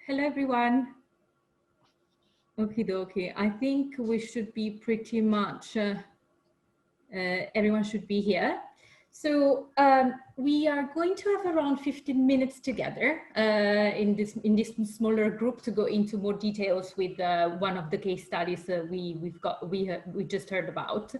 Hello, everyone. Okie dokie. I think we should be pretty much, everyone should be here. So we are going to have around 15 minutes together in this smaller group to go into more details with one of the case studies we just heard about.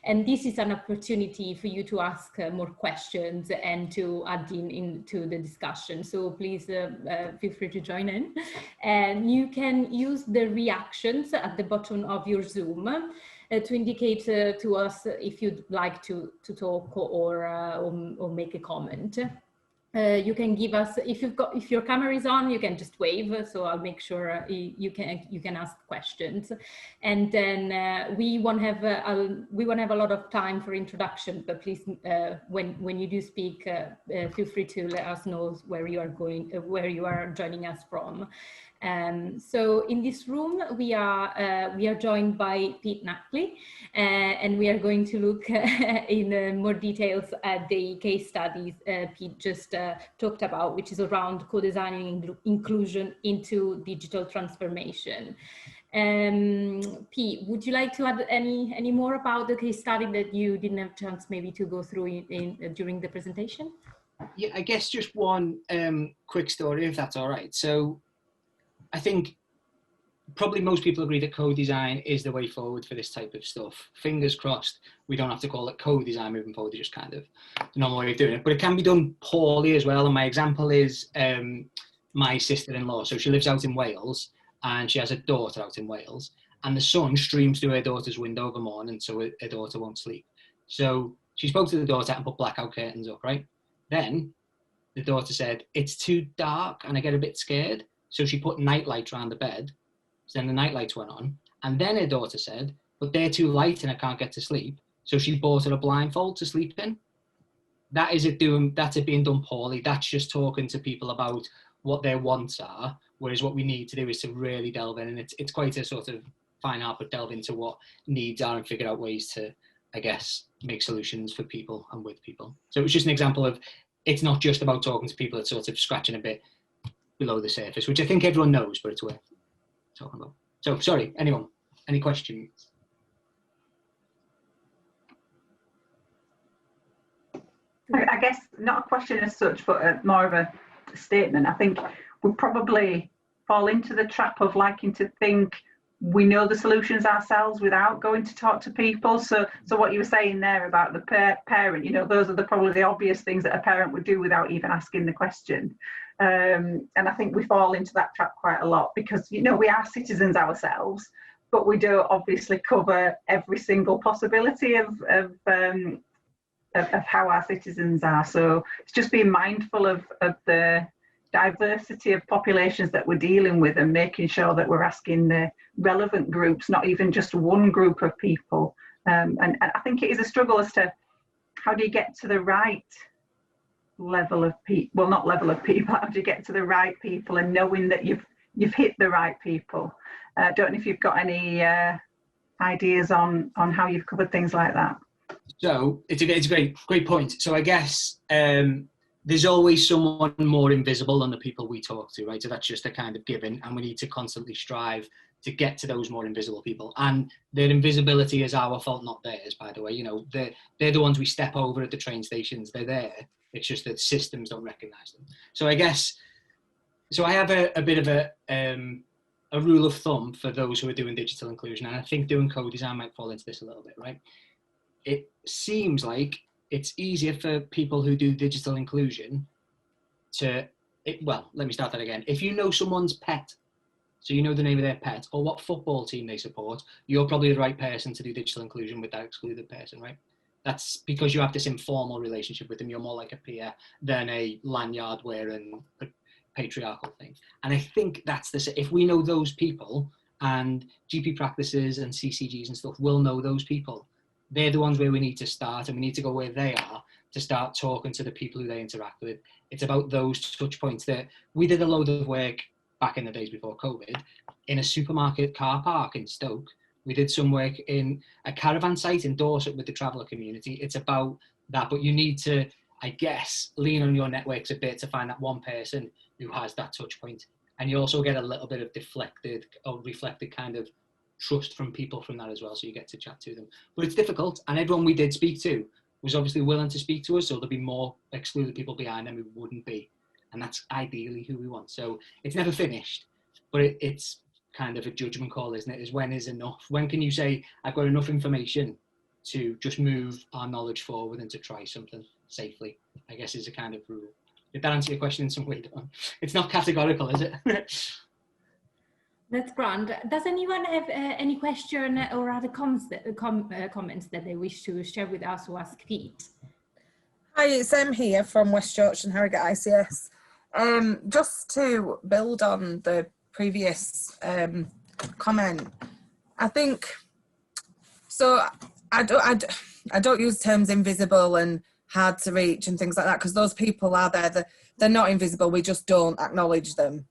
And this is an opportunity for you to ask more questions and to add into the discussion. So please feel free to join in. And you can use the reactions at the bottom of your Zoom to indicate to us if you'd like to talk or make a comment. You can give us, if your camera is on, you can just wave, so I'll make sure you can ask questions. And then we won't have a lot of time for introduction, but please, when you do speak, feel free to let us know where you are joining us from. So in this room, we are joined by Pete Nutley, and we are going to look in more details at the case studies Pete just talked about, which is around co-designing inclusion into digital transformation. Pete, would you like to add any more about the case study that you didn't have a chance maybe to go through during the presentation? Yeah, I guess just one quick story, if that's all right. So I think probably most people agree that co-design is the way forward for this type of stuff. Fingers crossed, we don't have to call it co-design moving forward, it's just kind of the normal way of doing it. But it can be done poorly as well. And my example is my sister-in-law. So she lives out in Wales and she has a daughter out in Wales. And the sun streams through her daughter's window of a morning, so her daughter won't sleep. So she spoke to the daughter and put blackout curtains up, right? Then the daughter said, it's too dark and I get a bit scared. So she put night lights around the bed. So then the night lights went on. And then her daughter said, but they're too light and I can't get to sleep. So she bought her a blindfold to sleep in. That's it being done poorly. That's just talking to people about what their wants are. Whereas what we need to do is to really delve in. And it's quite a sort of fine art, but delve into what needs are and figure out ways to, I guess, make solutions for people and with people. So it was just an example of, it's not just about talking to people, it's sort of scratching a bit below the surface, which I think everyone knows, but it's worth talking about. So, sorry, anyone? Any questions? I guess not a question as such, but more of a statement. I think we probably fall into the trap of liking to think we know the solutions ourselves without going to talk to people. So what you were saying there about the parent, you know, those are probably the obvious things that a parent would do without even asking the question. And I think we fall into that trap quite a lot because, you know, we are citizens ourselves, but we don't obviously cover every single possibility of how our citizens are. So it's just being mindful of the diversity of populations that we're dealing with and making sure that we're asking the relevant groups, not even just one group of people. And I think it is a struggle as to how do you get to the right level of people, well, not level of people, how do you get to the right people and knowing that you've hit the right people? I don't know if you've got any ideas on how you've covered things like that. So it's a great point. So I guess there's always someone more invisible than the people we talk to, right? So that's just a kind of given, and we need to constantly strive to get to those more invisible people. And their invisibility is our fault, not theirs, by the way. You know, they're the ones we step over at the train stations. They're there. It's just that systems don't recognize them. So I guess, so I have a bit of a rule of thumb for those who are doing digital inclusion, and I think doing co-design might fall into this a little bit, right? It seems like it's easier for people who do digital inclusion well, let me start that again. If you know someone's pet, so you know the name of their pet or what football team they support, you're probably the right person to do digital inclusion with that excluded person, right? That's because you have this informal relationship with them. You're more like a peer than a lanyard wearing patriarchal thing. And I think that's if we know those people, and GP practices and CCGs and stuff will know those people, they're the ones where we need to start, and we need to go where they are to start talking to the people who they interact with. It's about those touch points that we did a load of work back in the days before COVID in a supermarket car park in Stoke. We did some work in a caravan site in Dorset with the traveller community. It's about that, but you need to, I guess, lean on your networks a bit to find that one person who has that touch point. And you also get a little bit of deflected or reflected kind of trust from people from that as well, so you get to chat to them. But it's difficult, and everyone we did speak to was obviously willing to speak to us, so there'll be more excluded people behind them who wouldn't be, and that's ideally who we want. So it's never finished, but it's kind of a judgment call, isn't it? Is when is enough? When can you say, I've got enough information to just move our knowledge forward and to try something safely, I guess is a kind of rule. Did that answer your question in some way, Dawn? It's not categorical, is it? That's grand. Does anyone have any question or other comments that they wish to share with us or ask Pete? Hi, it's Em here from West Yorkshire and Harrogate ICS. Just to build on the previous comment, I think, so I don't use terms invisible and hard to reach and things like that, because those people are there. They're not invisible, we just don't acknowledge them.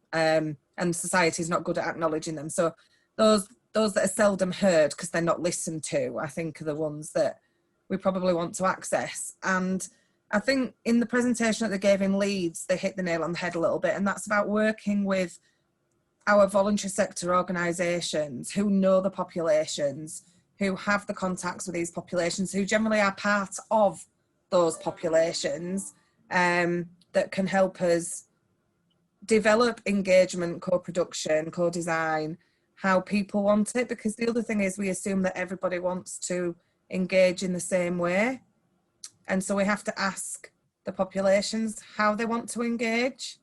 And society is not good at acknowledging them. So those that are seldom heard because they're not listened to, I think are the ones that we probably want to access. And I think in the presentation that they gave in Leeds, they hit the nail on the head a little bit, and that's about working with our voluntary sector organisations who know the populations, who have the contacts with these populations, who generally are part of those populations, that can help us develop engagement, co-production, co-design, how people want it. Because the other thing is we assume that everybody wants to engage in the same way. And so we have to ask the populations how they want to engage,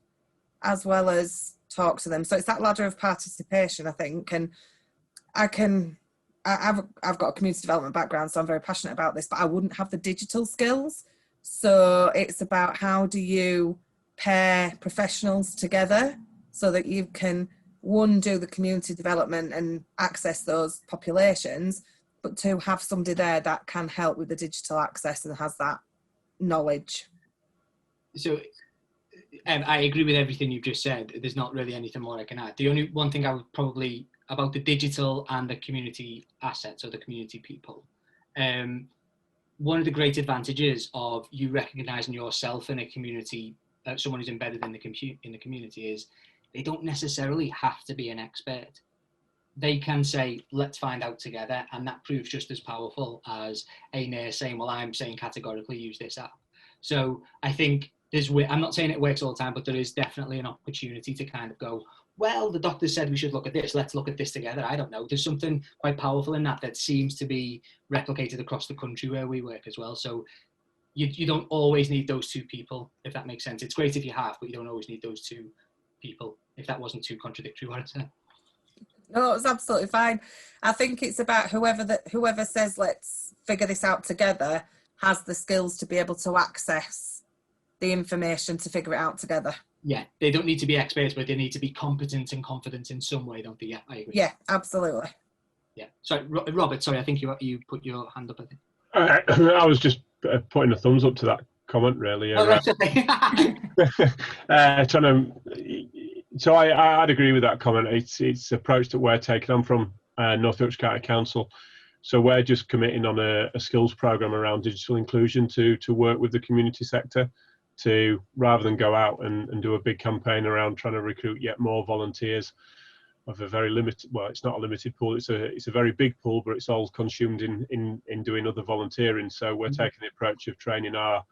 as well as talk to them. So it's that ladder of participation, I think. And I've got a community development background, so I'm very passionate about this, but I wouldn't have the digital skills. So it's about how do you pair professionals together so that you can, one, do the community development and access those populations, but two, have somebody there that can help with the digital access and has that knowledge. So I agree with everything you've just said. There's not really anything more I can add. The only one thing I would probably, about the digital and the community assets or the community people, one of the great advantages of you recognizing yourself in a community, someone who's embedded in the community, is they don't necessarily have to be an expert. They can say, let's find out together, and that proves just as powerful as a nurse saying, well, I'm saying categorically use this app. So I think I'm not saying it works all the time, but there is definitely an opportunity to kind of go, well, the doctor said we should look at this, let's look at this together. I don't know. There's something quite powerful in that seems to be replicated across the country where we work as well. So you don't always need those two people, if that makes sense. It's great if you have, but you don't always need those two people, if that wasn't too contradictory what I said. No, it's absolutely fine. I think it's about whoever says let's figure this out together has the skills to be able to access the information to figure it out together. Yeah, they don't need to be experts, but they need to be competent and confident in some way, don't they? Yeah, I agree. Yeah, absolutely. Yeah. Sorry, Robert, sorry, I think you put your hand up, I think. I was just putting a thumbs up to that comment, really. Oh, right, okay. So I'd agree with that comment. It's the approach that we're taking on from North Yorkshire County Council. So we're just committing on a skills programme around digital inclusion to work with the community sector, to rather than go out and do a big campaign around trying to recruit yet more volunteers of a very limited, well, it's not a limited pool, it's a very big pool, but it's all consumed in doing other volunteering. So we're taking the approach of training our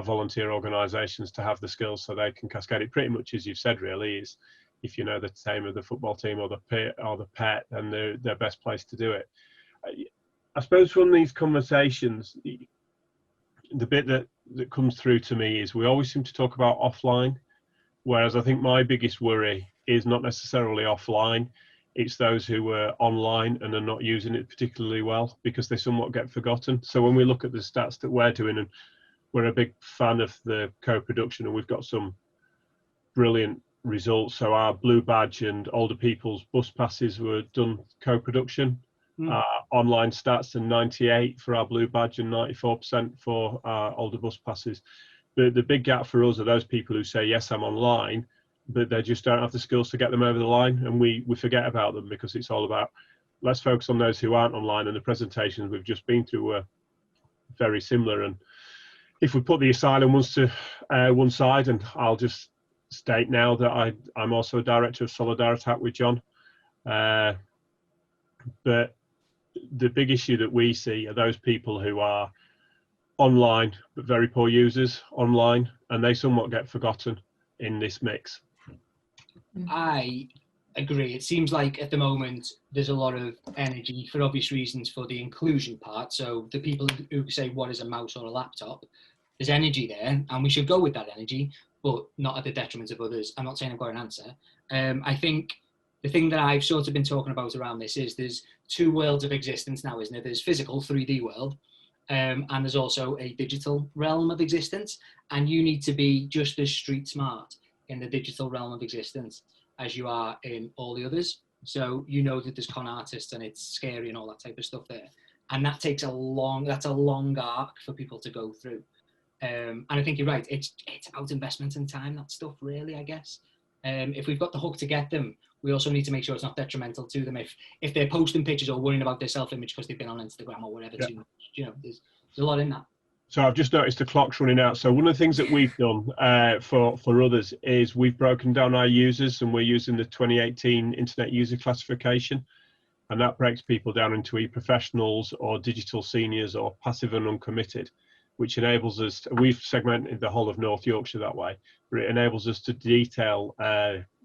volunteer organisations to have the skills so they can cascade it. Pretty much as you've said, really, is if you know the name of the football team or the pet, then they're best placed to do it. I suppose from these conversations, the bit that comes through to me is we always seem to talk about offline, whereas I think my biggest worry is not necessarily offline, it's those who are online and are not using it particularly well because they somewhat get forgotten. So when we look at the stats that we're doing, and we're a big fan of the co-production, and we've got some brilliant results. So our Blue Badge and older people's bus passes were done co-production. Online stats are 98 for our Blue Badge and 94% for our older bus passes. The big gap for us are those people who say, yes, I'm online, but they just don't have the skills to get them over the line, and we forget about them because it's all about, let's focus on those who aren't online, and the presentations we've just been through were very similar. And if we put the asylum ones to one side, and I'll just state now that I'm also a director of Solidaritat with John. But the big issue that we see are those people who are online but very poor users online, and they somewhat get forgotten in this mix. I agree. It seems like at the moment there's a lot of energy, for obvious reasons, for the inclusion part. So the people who say what is a mouse or a laptop, there's energy there, and we should go with that energy, but not at the detriment of others. I'm not saying I've got an answer. I think the thing that I've sort of been talking about around this is there's two worlds of existence now, isn't it? There's physical 3D world, and there's also a digital realm of existence, and you need to be just as street smart in the digital realm of existence as you are in all the others. So you know that there's con artists and it's scary and all that type of stuff there, and that takes that's a long arc for people to go through. And I think you're right, it's about investment and time, that stuff really, I guess. If we've got the hook to get them, we also need to make sure it's not detrimental to them if they're posting pictures or worrying about their self-image because they've been on Instagram or whatever. Too much. You know, there's a lot in that. So I've just noticed the clock's running out. So one of the things that we've done for others is we've broken down our users, and we're using the 2018 Internet User Classification, and that breaks people down into e-professionals or digital seniors or passive and uncommitted, which enables us we've segmented the whole of North Yorkshire that way, but it enables us to detail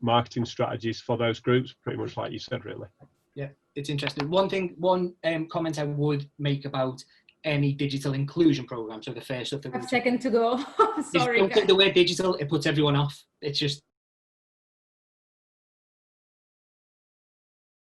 marketing strategies for those groups, pretty much like you said, really. Yeah, it's interesting. One comment I would make about any digital inclusion program. So the first stuff that a second to go. Sorry. Don't take the word digital, it puts everyone off. It's just